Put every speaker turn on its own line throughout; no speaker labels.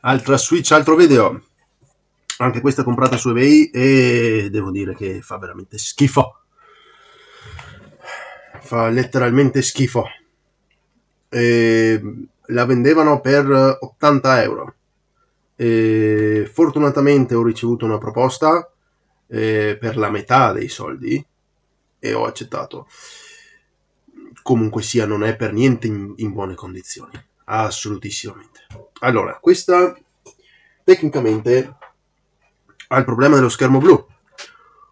Altra Switch, altro video. Anche questa comprata su eBay e devo dire che fa veramente schifo. Fa letteralmente schifo. La vendevano per 80 euro. Fortunatamente ho ricevuto una proposta per la metà dei soldi e ho accettato. Comunque sia, non è per niente in buone condizioni, assolutissimamente. Allora, questa tecnicamente ha il problema dello schermo blu,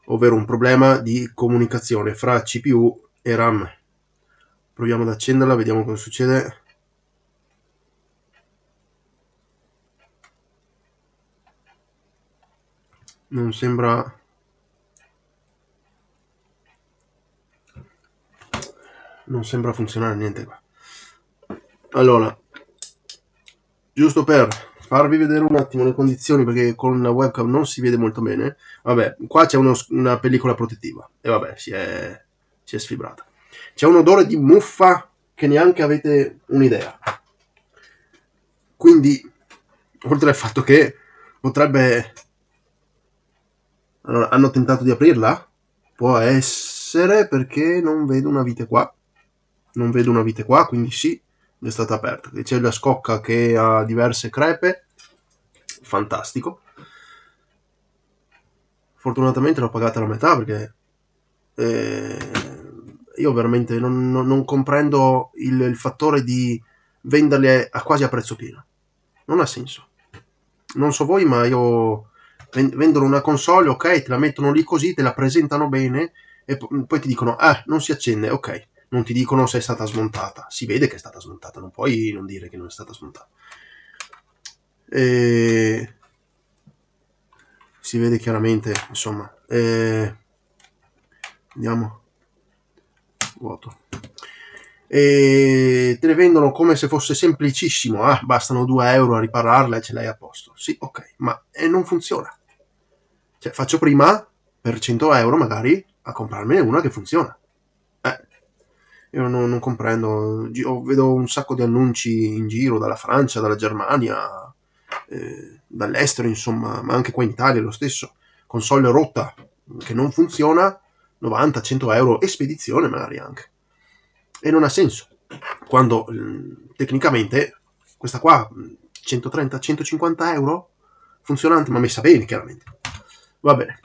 ovvero un problema di comunicazione fra CPU e RAM. Proviamo ad accenderla, vediamo cosa succede. Non sembra funzionare niente qua. Allora, giusto per farvi vedere un attimo le condizioni, perché con la webcam non si vede molto bene. Vabbè, qua c'è una pellicola protettiva e vabbè, si è sfibrata. C'è un odore di muffa che neanche avete un'idea. Quindi, oltre al fatto che potrebbe... Allora, hanno tentato di aprirla? Può essere, perché non vedo una vite qua. Non vedo una vite qua, quindi sì, è stata aperta. C'è la scocca che ha diverse crepe. Fantastico. Fortunatamente l'ho pagata la metà, perché io veramente non comprendo il fattore di venderle quasi a prezzo pieno. Non ha senso. Non so voi, ma io vendono una console, ok, te la mettono lì così, te la presentano bene e poi ti dicono, non si accende, ok. Non ti dicono se è stata smontata. Si vede che è stata smontata, non puoi non dire che non è stata smontata. Si vede chiaramente, insomma. Andiamo. Vuoto. E te le vendono come se fosse semplicissimo. Bastano 2 euro a ripararla e ce l'hai a posto. Sì, ok, ma non funziona. Cioè, faccio prima per 100 euro magari a comprarmene una che funziona. Io non comprendo. Vedo un sacco di annunci in giro dalla Francia, dalla Germania, dall'estero, insomma, ma anche qua in Italia lo stesso. Console rotta che non funziona, 90-100 euro e spedizione magari anche. E non ha senso. Quando tecnicamente questa qua 130-150 euro funzionante, ma messa bene chiaramente. Va bene.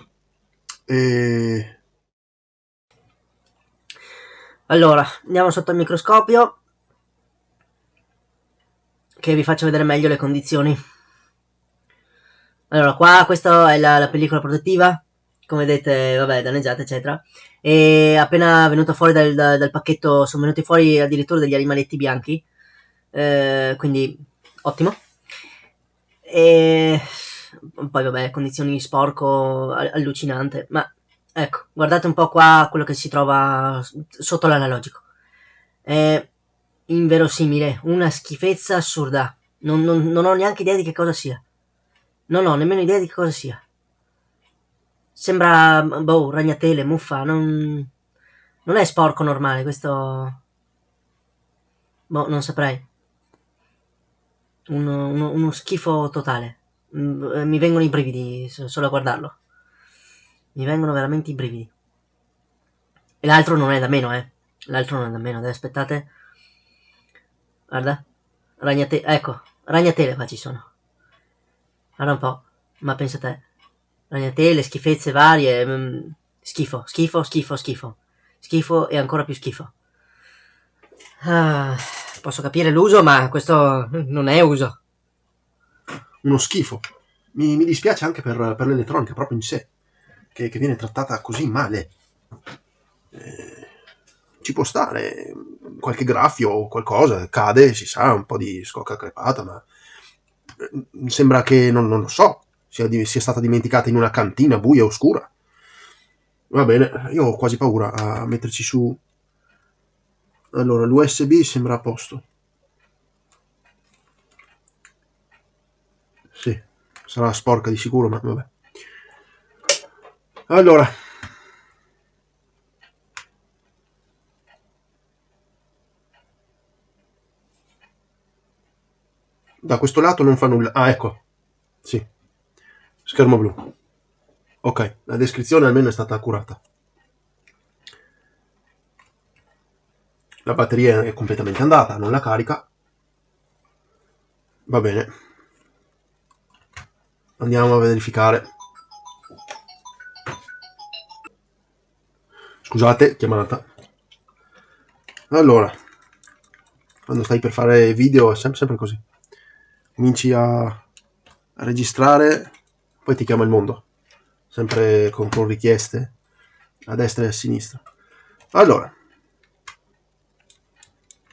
Allora, andiamo sotto il microscopio che vi faccio vedere meglio le condizioni. Allora, qua questa è la pellicola protettiva, come vedete, vabbè, danneggiata, eccetera. E appena venuta fuori dal pacchetto sono venuti fuori addirittura degli animaletti bianchi, quindi ottimo. E poi vabbè, condizioni di sporco allucinante, ma ecco, guardate un po' qua quello che si trova sotto l'analogico. È inverosimile, una schifezza assurda. Non ho neanche idea di che cosa sia. Non ho nemmeno idea di che cosa sia. Sembra, boh, ragnatele, muffa, non è sporco normale, questo... Boh, non saprei. Uno schifo totale. Mi vengono i brividi solo a guardarlo. Mi vengono veramente i brividi. E l'altro non è da meno, eh. L'altro non è da meno, aspettate. Guarda. Ragnatele, ecco, ragnatele qua ci sono. Guarda un po', ma pensa te. Ragnatele, schifezze varie. Schifo, schifo, schifo, schifo. Schifo e ancora più schifo. Ah, posso capire l'uso, ma questo non è uso.
Uno schifo. Mi dispiace anche per l'elettronica proprio in sé, che viene trattata così male. Ci può stare qualche graffio o qualcosa, cade, si sa, un po' di scocca crepata, ma sembra che, non lo so, sia stata dimenticata in una cantina buia e oscura. Va bene, io ho quasi paura a metterci su. Allora, l'USB sembra a posto. Sì, sarà sporca di sicuro, ma vabbè. Allora, Da questo lato non fa nulla. Ah, ecco. Sì. Schermo blu. Ok, la descrizione almeno è stata accurata. La batteria è completamente andata, non la carica. Va bene. Andiamo a verificare. Scusate, chiamata. Allora, quando stai per fare video è sempre così. Cominci a registrare, poi ti chiama il mondo. Sempre con richieste a destra e a sinistra. Allora,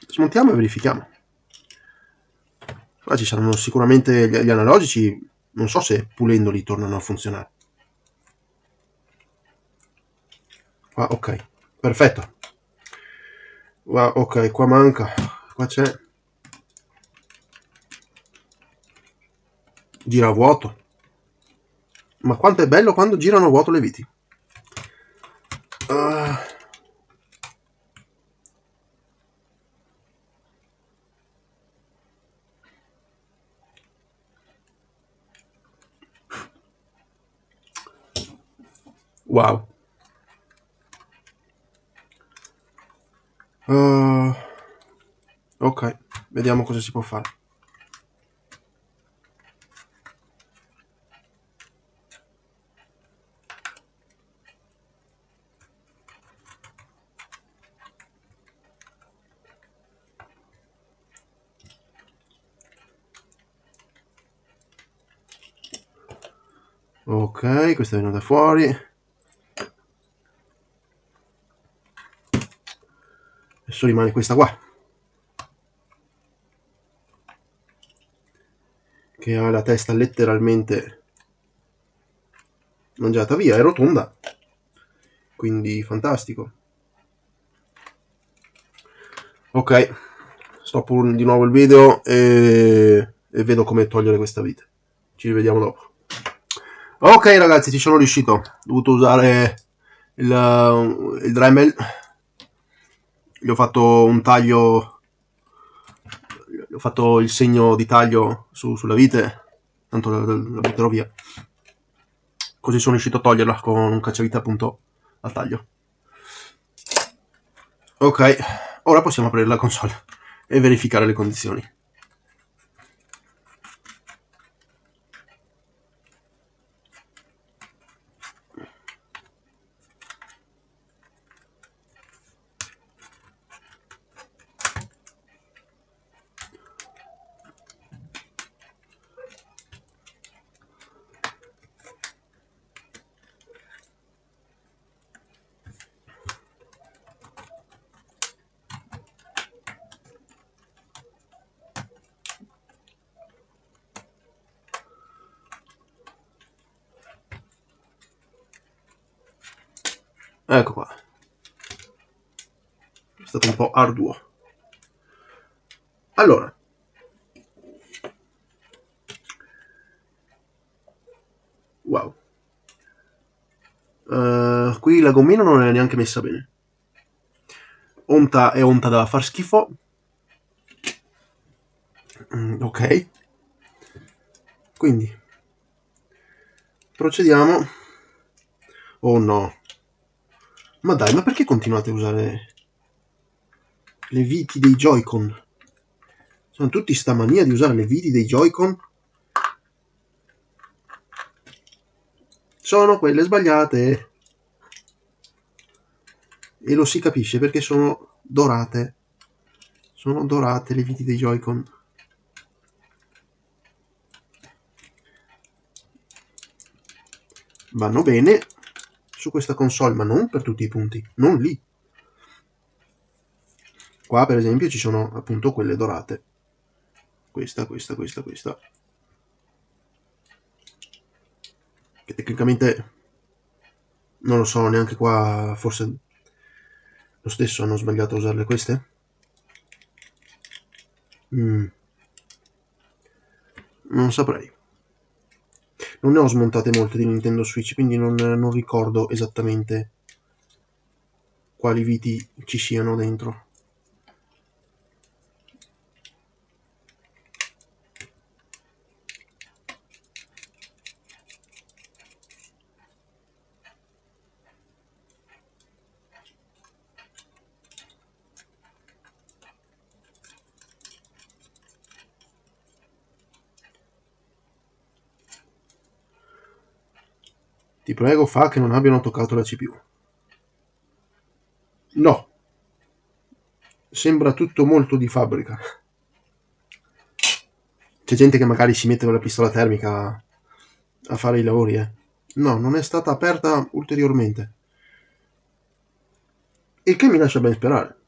smontiamo e verifichiamo. Qua ci saranno sicuramente gli analogici, non so se pulendoli tornano a funzionare. Qua, ok, perfetto. Qua, ok, qua manca, qua c'è. Gira a vuoto. Ma quanto è bello quando girano a vuoto le viti. Wow. Ok, vediamo cosa si può fare. Ok, questa è venuta fuori. Adesso rimane questa qua, che ha la testa letteralmente mangiata via, è rotonda, quindi fantastico. Ok, stoppo di nuovo il video e vedo come togliere questa vite. Ci rivediamo dopo. Ok ragazzi, ci sono riuscito. Ho dovuto usare il Dremel. Gli ho fatto un taglio, gli ho fatto il segno di taglio sulla vite, tanto la butterò via. Così sono riuscito a toglierla con un cacciavite appunto a taglio. Ok, ora possiamo aprire la console e verificare le condizioni. Ecco qua. È stato un po' arduo. Allora, wow. Qui la gommina non è neanche messa bene. Onta è onta da far schifo. Ok. Quindi procediamo. Oh no. Ma dai, ma perché continuate a usare le viti dei Joy-Con? Sono tutti sta mania di usare le viti dei Joy-Con. Sono quelle sbagliate. E lo si capisce perché sono dorate. Sono dorate le viti dei Joy-Con. Vanno bene su questa console, ma non per tutti i punti. Non lì. Qua per esempio ci sono appunto quelle dorate. Questa. Che tecnicamente non lo so, neanche qua forse lo stesso hanno sbagliato a usarle queste. Non saprei. Non ne ho smontate molte di Nintendo Switch, quindi non ricordo esattamente quali viti ci siano dentro. Ti prego, fa che non abbiano toccato la CPU. No, sembra tutto molto di fabbrica. C'è gente che magari si mette con la pistola termica a fare i lavori, eh. No, non è stata aperta ulteriormente. Il che mi lascia ben sperare.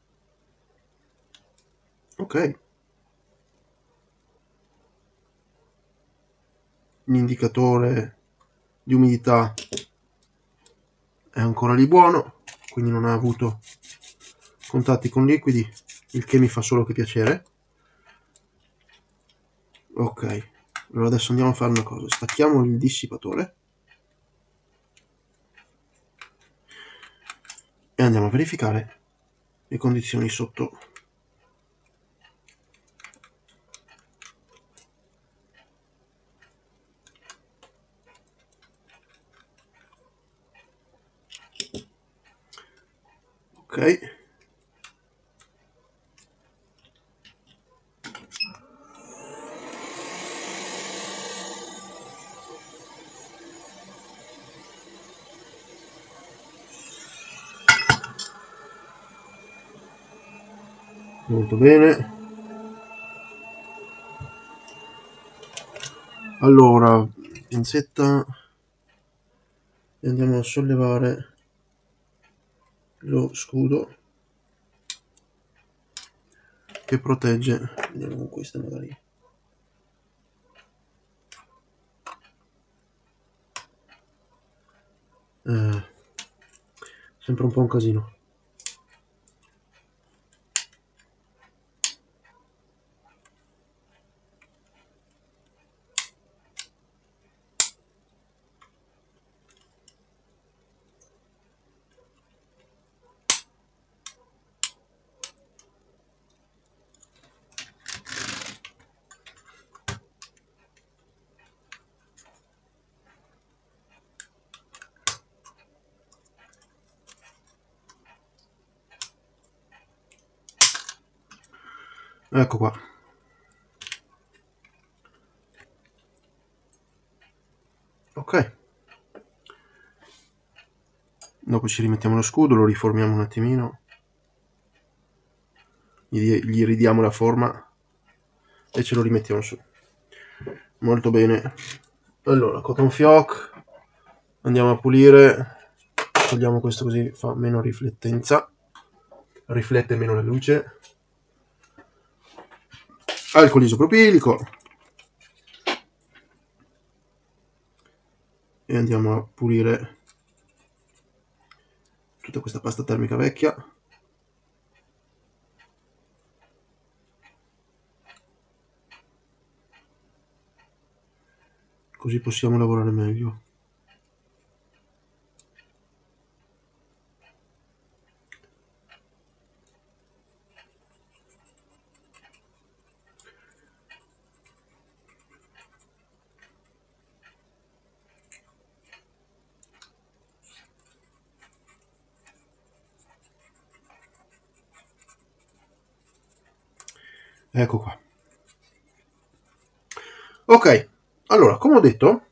Ok. L'indicatore di umidità è ancora lì buono, quindi non ha avuto contatti con liquidi, il che mi fa solo che piacere. Ok, allora adesso andiamo a fare una cosa, stacchiamo il dissipatore e andiamo a verificare le condizioni sotto. Ok, molto bene. Allora, pinzetta, e andiamo a sollevare lo scudo che protegge. Vediamo con questa magari. Sempre un po' un casino. Ecco qua. Ok. Dopo ci rimettiamo lo scudo, lo riformiamo un attimino, gli ridiamo la forma e ce lo rimettiamo su. Molto bene. Allora, cotton fioc, andiamo a pulire, togliamo questo così fa meno riflettenza, riflette meno la luce. Alcol isopropilico e andiamo a pulire tutta questa pasta termica vecchia. Così possiamo lavorare meglio. Ecco qua. Ok, allora, come ho detto,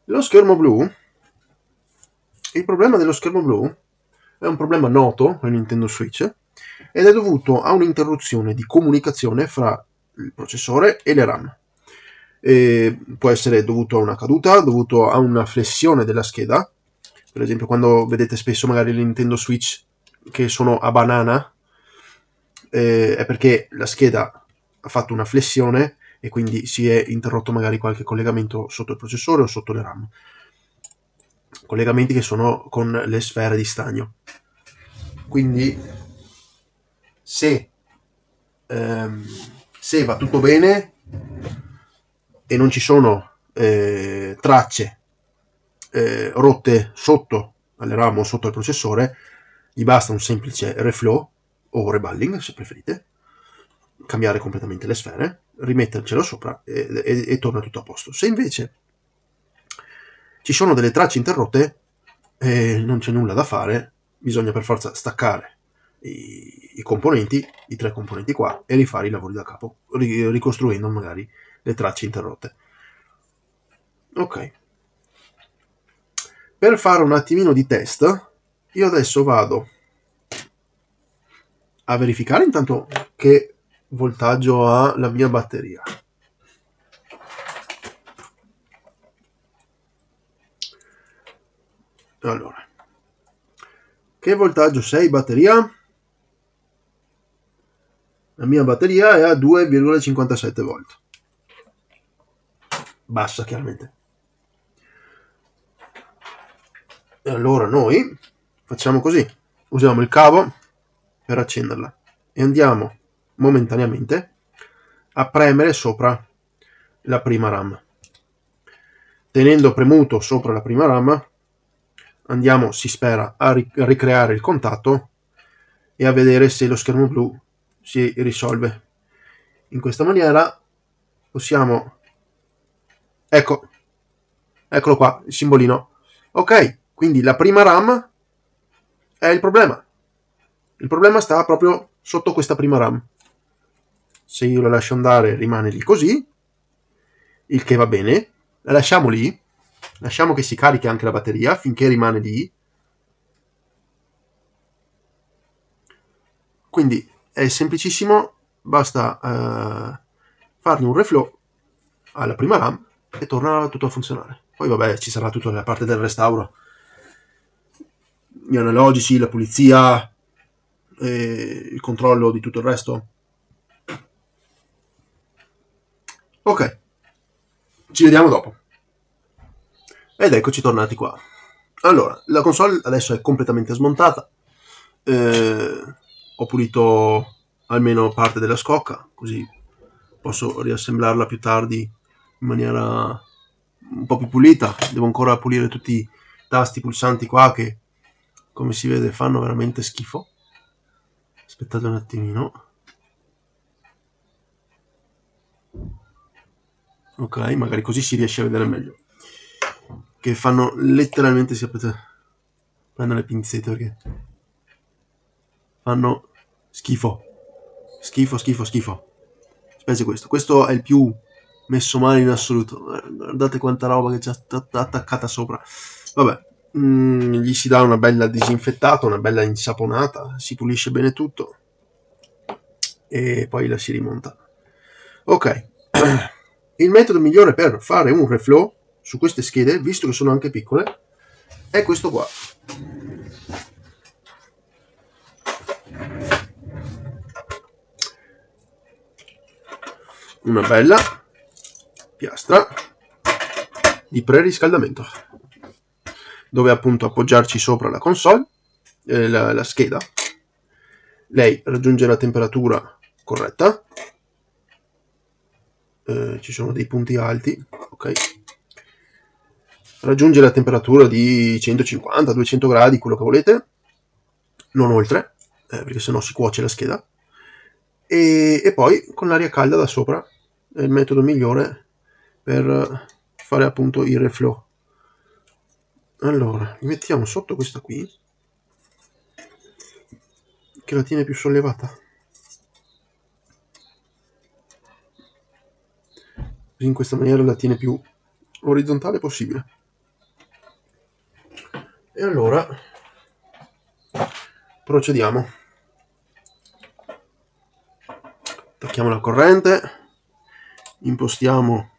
lo schermo blu, il problema dello schermo blu è un problema noto nel Nintendo Switch ed è dovuto a un'interruzione di comunicazione fra il processore e le RAM. Può essere dovuto a una caduta, dovuto a una flessione della scheda. Per esempio, quando vedete spesso magari le Nintendo Switch che sono a banana, è perché la scheda ha fatto una flessione e quindi si è interrotto magari qualche collegamento sotto il processore o sotto le RAM. Collegamenti che sono con le sfere di stagno. Quindi se va tutto bene e non ci sono tracce rotte sotto alle RAM o sotto al processore, gli basta un semplice reflow o reballing se preferite, cambiare completamente le sfere, rimettercelo sopra e torna tutto a posto. Se invece ci sono delle tracce interrotte e non c'è nulla da fare, bisogna per forza staccare i componenti, i tre componenti qua, e rifare i lavori da capo, ricostruendo magari le tracce interrotte. Ok. Per fare un attimino di test, io adesso vado a verificare intanto che voltaggio ha la mia batteria. Allora, che voltaggio sei batteria? La mia batteria è a 2,57 volt. Bassa, chiaramente. E allora noi facciamo così. Usiamo il cavo per accenderla e andiamo momentaneamente a premere sopra la prima RAM. Tenendo premuto sopra la prima RAM andiamo, si spera, a ricreare il contatto e a vedere se lo schermo blu si risolve. In questa maniera possiamo, eccolo qua, il simbolino. Ok, quindi la prima RAM è il problema. Il problema sta proprio sotto questa prima RAM. Se io la lascio andare rimane lì così, il che va bene. La lasciamo lì, lasciamo che si carichi anche la batteria finché rimane lì. Quindi è semplicissimo, basta fargli un reflow alla prima RAM e torna tutto a funzionare. Poi vabbè, ci sarà tutta la parte del restauro, gli analogici, la pulizia, il controllo di tutto il resto. Ok, ci vediamo dopo. Ed eccoci tornati qua. Allora, la console adesso è completamente smontata. Ho pulito almeno parte della scocca, così posso riassemblarla più tardi in maniera un po' più pulita. Devo ancora pulire tutti i tasti pulsanti qua che, come si vede, fanno veramente schifo. Aspettate un attimino. Ok, magari così si riesce a vedere meglio. Che fanno letteralmente, prendo le pinzette perché fanno schifo. Schifo. Specie questo è il più messo male in assoluto. Guardate quanta roba che c'è attaccata sopra. Vabbè, gli si dà una bella disinfettata, una bella insaponata, si pulisce bene tutto e poi la si rimonta. Ok, il metodo migliore per fare un reflow su queste schede, visto che sono anche piccole, è questo qua. Una bella piastra di preriscaldamento dove appunto appoggiarci sopra la console, la scheda. Lei raggiunge la temperatura corretta, ci sono dei punti alti, ok, raggiunge la temperatura di 150-200 gradi, quello che volete, non oltre, perché sennò si cuoce la scheda, e poi con l'aria calda da sopra è il metodo migliore per fare appunto il reflow. Allora, li mettiamo sotto questa qui, che la tiene più sollevata. In questa maniera la tiene più orizzontale possibile. E allora procediamo. Attacchiamo la corrente, impostiamo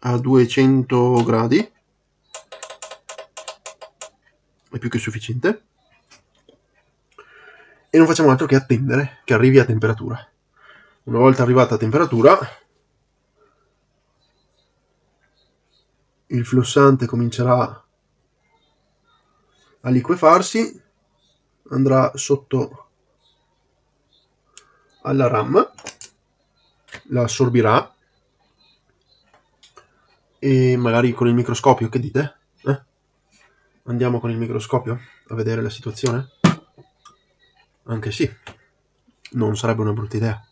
a 200 gradi, è più che sufficiente, e non facciamo altro che attendere che arrivi a temperatura. Una volta arrivata a temperatura, il flussante comincerà a liquefarsi, andrà sotto alla RAM, la assorbirà e magari con il microscopio, che dite? Andiamo con il microscopio a vedere la situazione? Anche sì, non sarebbe una brutta idea.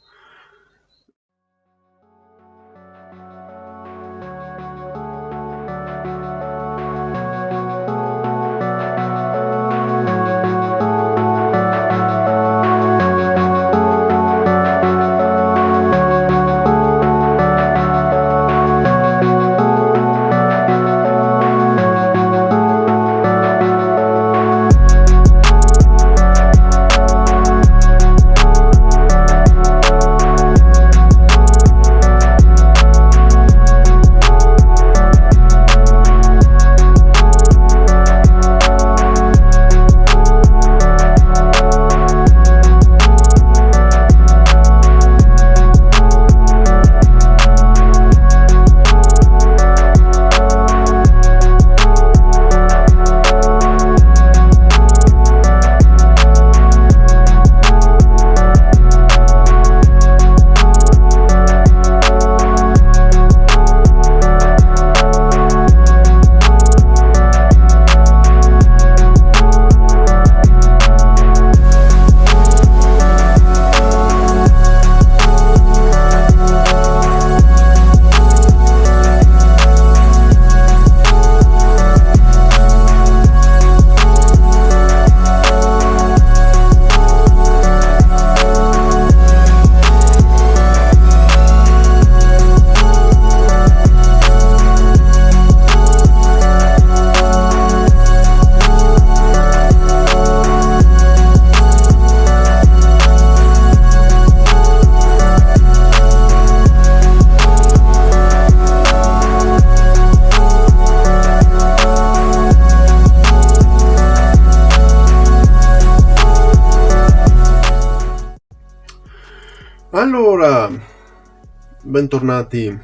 bentornati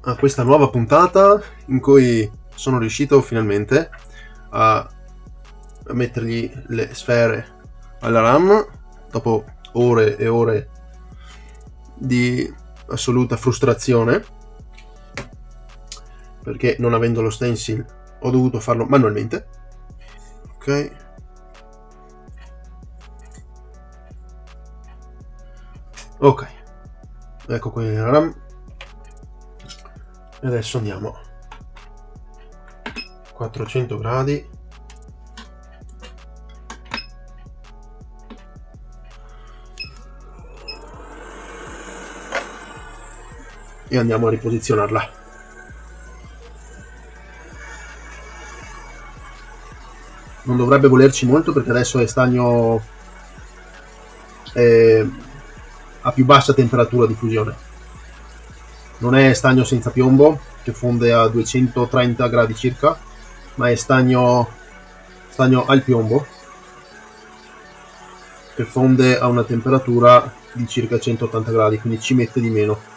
a questa nuova puntata in cui sono riuscito finalmente a mettergli le sfere alla RAM dopo ore e ore di assoluta frustrazione, perché non avendo lo stencil ho dovuto farlo manualmente. Ok, ecco qui la RAM. E adesso andiamo 400 gradi e andiamo a riposizionarla. Non dovrebbe volerci molto perché adesso è stagno a più bassa temperatura di fusione. Non è stagno senza piombo che fonde a 230 gradi circa, ma è stagno al piombo che fonde a una temperatura di circa 180 gradi, quindi ci mette di meno.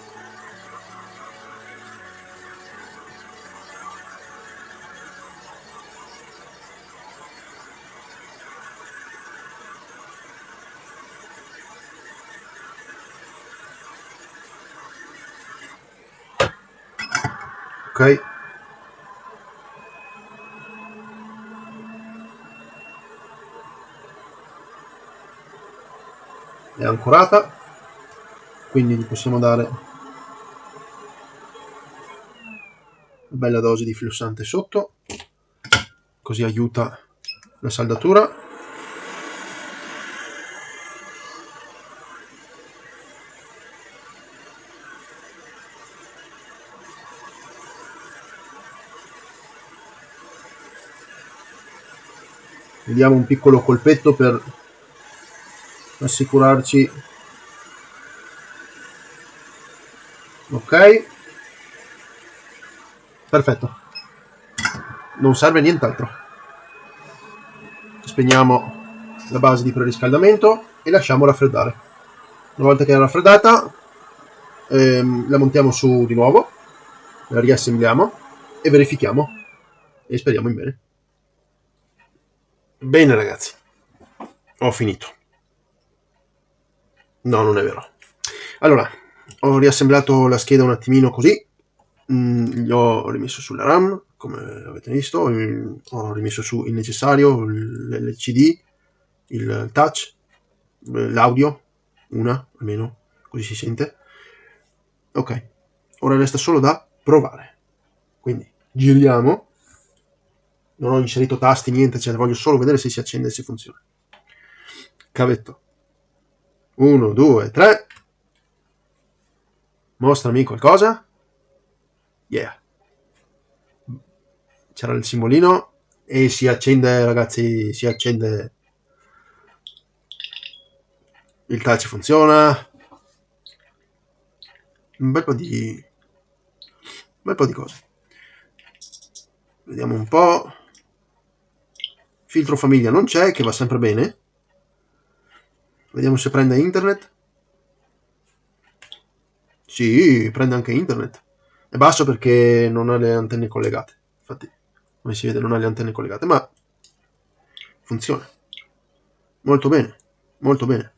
Ok, è ancorata, quindi gli possiamo dare una bella dose di flussante sotto, così aiuta la saldatura. Vediamo un piccolo colpetto per assicurarci. Ok, perfetto, non serve nient'altro. Spegniamo la base di preriscaldamento e lasciamo raffreddare. Una volta che è raffreddata la montiamo su di nuovo, la riassembliamo e verifichiamo e speriamo in bene. Bene ragazzi, ho finito. No, non è vero. Allora, ho riassemblato la scheda un attimino così, gli ho rimesso sulla RAM, come avete visto, ho rimesso su il necessario, l'LCD, il touch, l'audio, una almeno, così si sente. Ok, ora resta solo da provare. Quindi giriamo, non ho inserito tasti, niente, cioè voglio solo vedere se si accende e se funziona. Cavetto. 1, 2, 3. Mostrami qualcosa. Yeah. C'era il simbolino e si accende, ragazzi, si accende. Il touch funziona. Un bel po' di cose. Vediamo un po'. Filtro famiglia non c'è, che va sempre bene. Vediamo se prende internet. Sì, prende anche internet. È basso perché non ha le antenne collegate. Infatti, come si vede, non ha le antenne collegate, ma funziona. Molto bene, molto bene.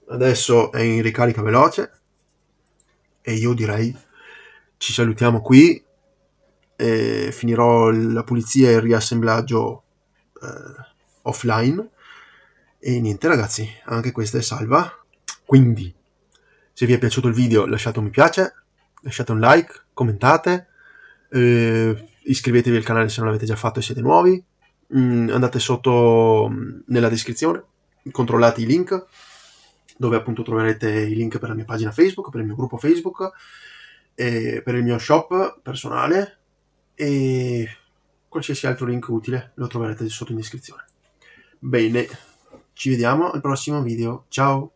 Adesso è in ricarica veloce e io direi ci salutiamo qui. E finirò la pulizia e il riassemblaggio offline. E niente ragazzi, anche questa è salva. Quindi, se vi è piaciuto il video lasciate un mi piace, lasciate un like, commentate, iscrivetevi al canale se non l'avete già fatto e siete nuovi, andate sotto nella descrizione, controllate i link, dove appunto troverete i link per la mia pagina Facebook, per il mio gruppo Facebook, per il mio shop personale e qualsiasi altro link utile lo troverete sotto in descrizione. Bene, ci vediamo al prossimo video, ciao!